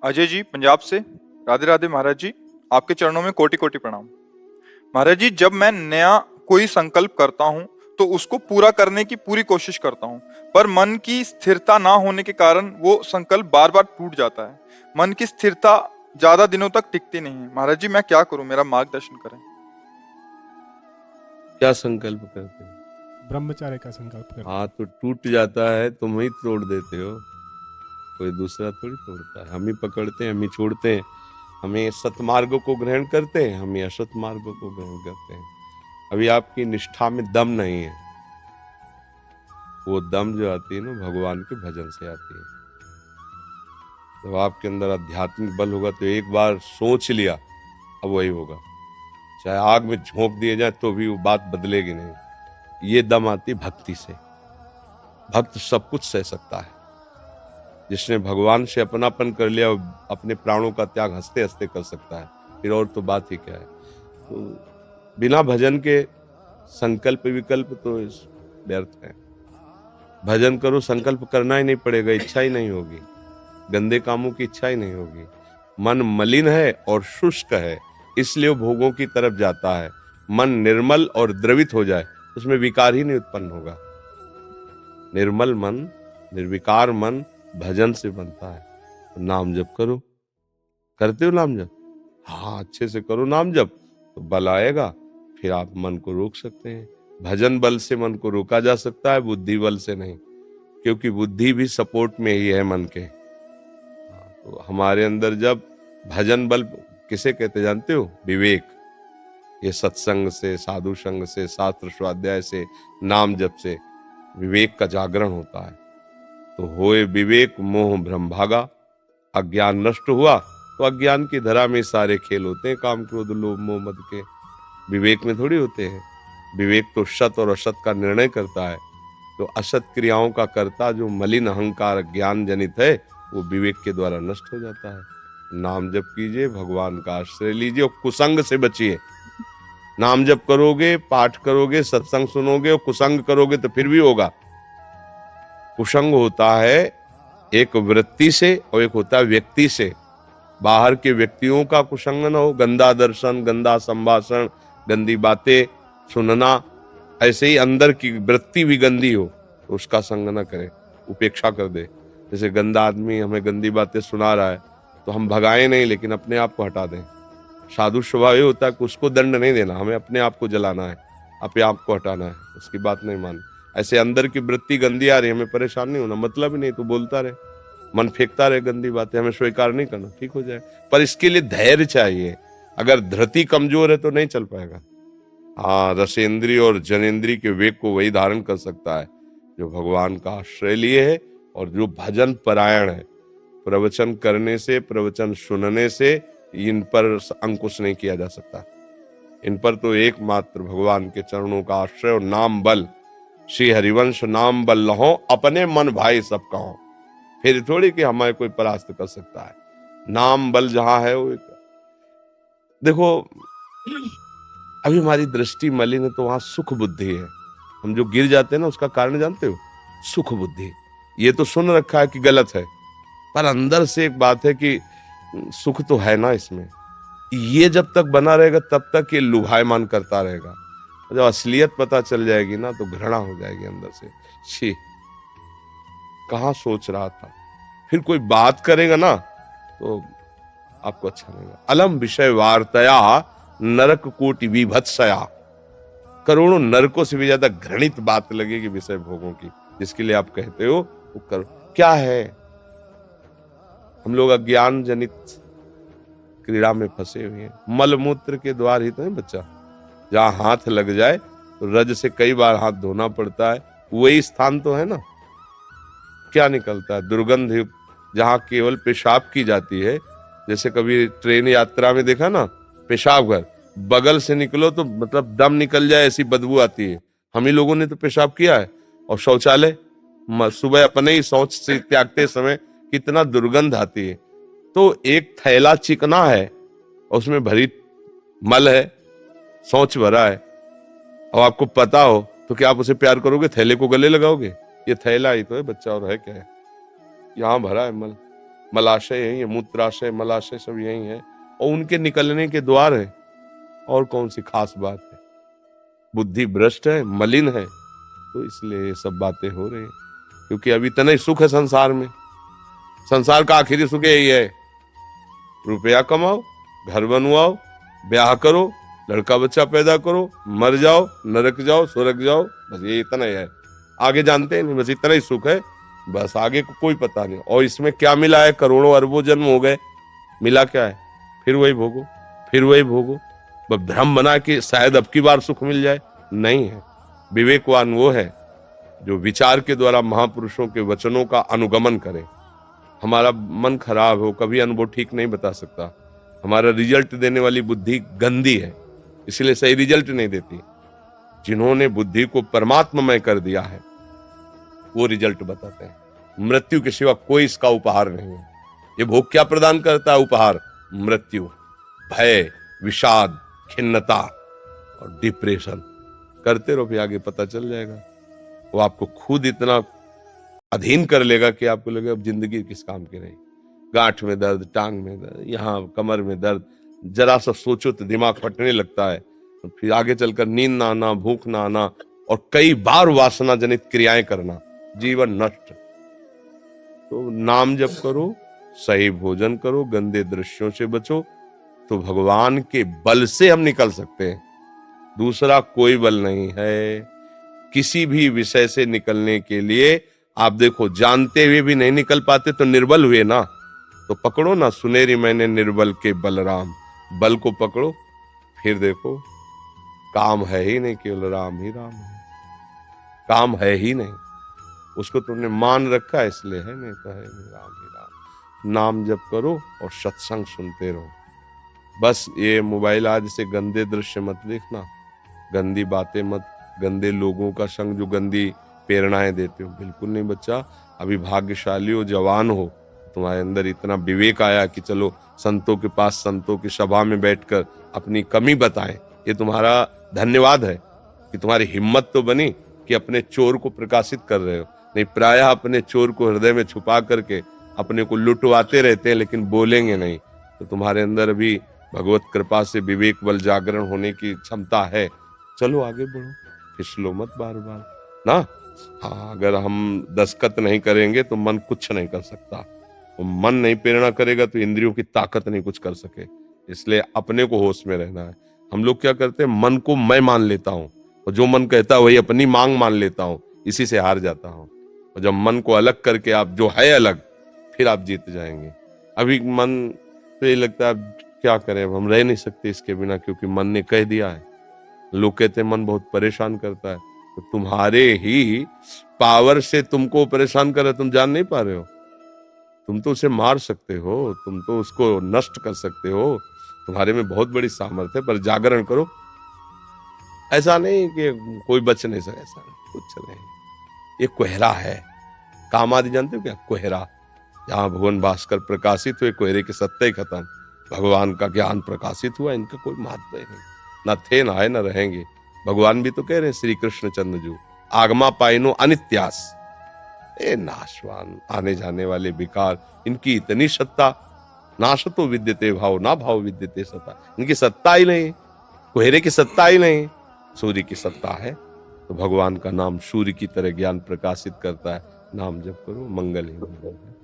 अजय जी पंजाब से। राधे राधे महाराज जी। आपके चरणों में कोटि कोटि प्रणाम। महाराज जी, जब मैं नया कोई संकल्प करता हूँ तो उसको पूरा करने की पूरी कोशिश करता हूँ, पर मन की स्थिरता ना होने के कारण वो संकल्प बार बार टूट जाता है। मन की स्थिरता ज्यादा दिनों तक टिकती नहीं है। महाराज जी, मैं क्या करूं, मेरा मार्गदर्शन करें। क्या संकल्प करते हो? ब्रह्मचार्य का संकल्प करते हैं। हाँ, तो टूट जाता है, तुम ही तोड़ देते हो, कोई दूसरा थोड़ी तोड़ता है। हम ही पकड़ते हैं, हम ही छोड़ते हैं। हमें सतमार्ग को ग्रहण करते हैं, हम ही असत मार्ग को ग्रहण करते हैं। अभी आपकी निष्ठा में दम नहीं है। वो दम जो आती है ना, भगवान के भजन से आती है। जब आपके अंदर आध्यात्मिक बल होगा तो एक बार सोच लिया, अब वही होगा। चाहे आग में झोंक दिए जाए तो भी वो बात बदलेगी नहीं। ये दम आती भक्ति से। भक्त सब कुछ सह सकता है। जिसने भगवान से अपनापन कर लिया, अपने प्राणों का त्याग हंसते हंसते कर सकता है। फिर और तो बात ही क्या है। तो बिना भजन के संकल्प विकल्प तो व्यर्थ है। भजन करो, संकल्प करना ही नहीं पड़ेगा, इच्छा ही नहीं होगी, गंदे कामों की इच्छा ही नहीं होगी। मन मलिन है और शुष्क है, इसलिए वो भोगों की तरफ जाता है। मन निर्मल और द्रवित हो जाए, उसमें विकार ही नहीं उत्पन्न होगा। निर्मल मन, निर्विकार मन भजन से बनता है। तो नाम जप करो। करते हो नाम जप? हाँ, अच्छे से करो नाम जप, तो बल आएगा। फिर आप मन को रोक सकते हैं। भजन बल से मन को रोका जा सकता है, बुद्धि बल से नहीं, क्योंकि बुद्धि भी सपोर्ट में ही है मन के। तो हमारे अंदर जब भजन बल किसे कहते जानते हो? विवेक। ये सत्संग से, साधु संग से, शास्त्र स्वाध्याय से, नाम जप से विवेक का जागरण होता है। तो होए विवेक मोह भ्रम भागा। अज्ञान नष्ट हुआ तो अज्ञान की धरा में सारे खेल होते हैं, काम क्रोध लोभ मोह मद के। विवेक में थोड़ी होते हैं। विवेक तो सत और असत का निर्णय करता है। तो असत क्रियाओं का कर्ता जो मलिन अहंकार ज्ञान जनित है, वो विवेक के द्वारा नष्ट हो जाता है। नाम जप कीजिए, भगवान का आश्रय लीजिए और कुसंग से बचिए। नाम जप करोगे, पाठ करोगे, सत्संग सुनोगे और कुसंग करोगे तो फिर भी होगा। कुसंग होता है एक वृत्ति से और एक होता है व्यक्ति से। बाहर के व्यक्तियों का कुसंग न हो, गंदा दर्शन, गंदा संभाषण, गंदी बातें सुनना। ऐसे ही अंदर की वृत्ति भी गंदी हो तो उसका संग न करे, उपेक्षा कर दे। जैसे गंदा आदमी हमें गंदी बातें सुना रहा है तो हम भगाएं नहीं, लेकिन अपने आप को हटा दें। साधु स्वभाव ये होता है कि उसको दंड नहीं देना, हमें अपने आप को जलाना है, अपने आप को हटाना है, उसकी बात नहीं माननी। ऐसे अंदर की वृत्ति गंदी आ रही है, हमें परेशान नहीं होना, मतलब ही नहीं, तो बोलता रहे, मन फेंकता रहे गंदी बातें, हमें स्वीकार नहीं करना, ठीक हो जाए। पर इसके लिए धैर्य चाहिए। अगर धृति कमजोर है तो नहीं चल पाएगा। हाँ, रसेंद्रिय और जनेन्द्रिय के वेग को वही धारण कर सकता है जो भगवान का आश्रय लिए है और जो भजन परायण है। प्रवचन करने से, प्रवचन सुनने से इन पर अंकुश नहीं किया जा सकता। इन पर तो एकमात्र भगवान के चरणों का आश्रय और नाम बल। श्री हरिवंश नाम बल लहो, अपने मन भाई सब कहो। फिर थोड़ी कि हमारे कोई परास्त कर सकता है। नाम बल जहां है वो देखो, अभी हमारी दृष्टि मलिन है तो वहां सुख बुद्धि है। हम जो गिर जाते हैं ना, उसका कारण जानते हो? सुख बुद्धि। ये तो सुन रखा है कि गलत है, पर अंदर से एक बात है कि सुख तो है ना इसमें। ये जब तक बना रहेगा तब तक ये लुभायमान करता रहेगा। जब असलियत पता चल जाएगी ना तो घृणा हो जाएगी अंदर से। छी, कहाँ सोच रहा था। फिर कोई बात करेगा ना तो आपको अच्छा लगेगा। अलम विषय वार्तया नरक कोटि विभत्सया। करोड़ों नरकों से भी ज्यादा घृणित बात लगेगी विषय भोगों की, जिसके लिए आप कहते हो वो करो। क्या है? हम लोग अज्ञान जनित क्रीड़ा में फंसे हुए हैं। मलमूत्र के द्वार ही तो है बच्चा। जहां हाथ लग जाए तो रज से कई बार हाथ धोना पड़ता है, वही स्थान तो है ना। क्या निकलता है? दुर्गंध युक्त, जहां केवल पेशाब की जाती है। जैसे कभी ट्रेन यात्रा में देखा ना, पेशाब घर बगल से निकलो तो मतलब दम निकल जाए, ऐसी बदबू आती है। हम ही लोगों ने तो पेशाब किया है। और शौचालय सुबह अपने ही शौच से त्यागते समय कितना दुर्गंध आती है। तो एक थैला चिकना है और उसमें भरी मल है, शौच भरा है, और आपको पता हो तो क्या आप उसे प्यार करोगे? थैले को गले लगाओगे? ये थैला ही तो है बच्चा, और है क्या है? यहां भरा है मल। मलाशय यही है, मूत्राशय मलाशय सब यही है, और उनके निकलने के द्वार है। और कौन सी खास बात है? बुद्धि भ्रष्ट है, मलिन है, तो इसलिए ये सब बातें हो रही है। क्योंकि अभी इतना ही सुख है संसार में। संसार का आखिरी सुख यही है, रुपया कमाओ, घर बनवाओ, ब्याह करो, लड़का बच्चा पैदा करो, मर जाओ, नरक जाओ, स्वर्ग जाओ, बस ये इतना ही है। आगे जानते हैं नहीं, बस इतना ही सुख है, बस आगे को कोई पता नहीं। और इसमें क्या मिला है? करोड़ों अरबों जन्म हो गए, मिला क्या है? फिर वही भोगो, फिर वही भोगो। बस भ्रम बना कि शायद अब की बार सुख मिल जाए, नहीं है। विवेकवान वो है जो विचार के द्वारा महापुरुषों के वचनों का अनुगमन करे। हमारा मन खराब हो, कभी अनुभव ठीक नहीं बता सकता। हमारा रिजल्ट देने वाली बुद्धि गंदी है, इसलिए सही रिजल्ट नहीं देती। जिन्होंने बुद्धि को परमात्ममय कर दिया है वो रिजल्ट बताते हैं। मृत्यु के सिवा कोई इसका उपहार नहीं है। ये भोग क्या प्रदान करता है? उपहार मृत्यु, भय, विषाद, खिन्नता और डिप्रेशन। करते रहो, फिर आगे पता चल जाएगा। वो आपको खुद इतना अधीन कर लेगा कि आपको लगेगा अब जिंदगी किस काम की रही। गांठ में दर्द, टांग में दर्द, यहाँ कमर में दर्द, जरा सा सोचो तो दिमाग फटने लगता है। फिर आगे चलकर नींद ना आना, भूख ना आना, और कई बार वासना जनित क्रियाएं करना, जीवन नष्ट। तो नाम जप करो, सही भोजन करो, गंदे दृश्यों से बचो, तो भगवान के बल से हम निकल सकते हैं। दूसरा कोई बल नहीं है किसी भी विषय से निकलने के लिए। आप देखो, जानते हुए भी नहीं निकल पाते तो निर्बल हुए ना, तो पकड़ो ना सुनेरी मैंने निर्बल के बलराम। बल को पकड़ो, फिर देखो काम है ही नहीं, केवल राम ही राम है। काम है ही नहीं, उसको तुमने मान रखा है इसलिए है, नहीं तो है नहीं, राम ही राम। नाम जप करो और सत्संग सुनते रहो। बस ये मोबाइल आज से गंदे दृश्य मत देखना, गंदी बातें मत, गंदे लोगों का संग जो गंदी प्रेरणाएं देते हो, बिल्कुल नहीं बच्चा। अभी भाग्यशाली हो, जवान हो, तुम्हारे अंदर इतना विवेक आया कि चलो संतों के पास, संतों की सभा में बैठकर अपनी कमी बताएं। ये तुम्हारा धन्यवाद है कि तुम्हारी हिम्मत तो बनी कि अपने चोर को प्रकाशित कर रहे हो। नहीं, प्रायः अपने चोर को हृदय में छुपा करके अपने को लुटवाते रहते हैं, लेकिन बोलेंगे नहीं। तो तुम्हारे अंदर अभी भगवत कृपा से विवेक बल जागरण होने की क्षमता है। चलो आगे बढ़ो, फिसलो मत बार बार ना। हाँ, अगर हम दस्तखत नहीं करेंगे तो मन कुछ नहीं कर सकता, और मन नहीं प्रेरणा करेगा तो इंद्रियों की ताकत नहीं कुछ कर सके। इसलिए अपने को होश में रहना है। हम लोग क्या करते हैं, मन को मैं मान लेता हूँ, और जो मन कहता है वही अपनी मांग मान लेता हूँ, इसी से हार जाता हूँ। और जब मन को अलग करके आप जो है अलग, फिर आप जीत जाएंगे। अभी मन तो ये लगता है अब क्या करें, अब हम रह नहीं सकते इसके बिना, क्योंकि मन ने कह दिया है। लोग कहते हैं मन बहुत परेशान करता है, तो तुम्हारे ही पावर से तुमको परेशान कर रहा है, तुम जान नहीं पा रहे हो। तुम तो उसे मार सकते हो, तुम तो उसको नष्ट कर सकते हो, तुम्हारे में बहुत बड़ी सामर्थ्य है, पर जागरण करो। ऐसा नहीं कि कोई बच नहीं सके, ऐसा नहीं, कुछ नहीं। ये कोहरा है, काम आदि जानते हो क्या? कोहरा, जहां भगवान भास्कर प्रकाशित हुए, कोहरे के सत्ते ही खत्म, भगवान का ज्ञान प्रकाशित हुआ, इनका कोई महत्व नहीं, न थे न है न रहेंगे। भगवान भी तो कह रहे हैं, श्री कृष्ण चंद्रजू, आगमा पाइनो अनित्यास, ए नाशवान, आने जाने वाले विकार, इनकी इतनी सत्ता, नाशतो विद्यते भाव, ना भाव विद्यते सत्ता, इनकी सत्ता ही नहीं, कोहरे की सत्ता ही नहीं, सूर्य की सत्ता है। तो भगवान का नाम सूर्य की तरह ज्ञान प्रकाशित करता है। नाम जप करो, मंगल ही मंगल है।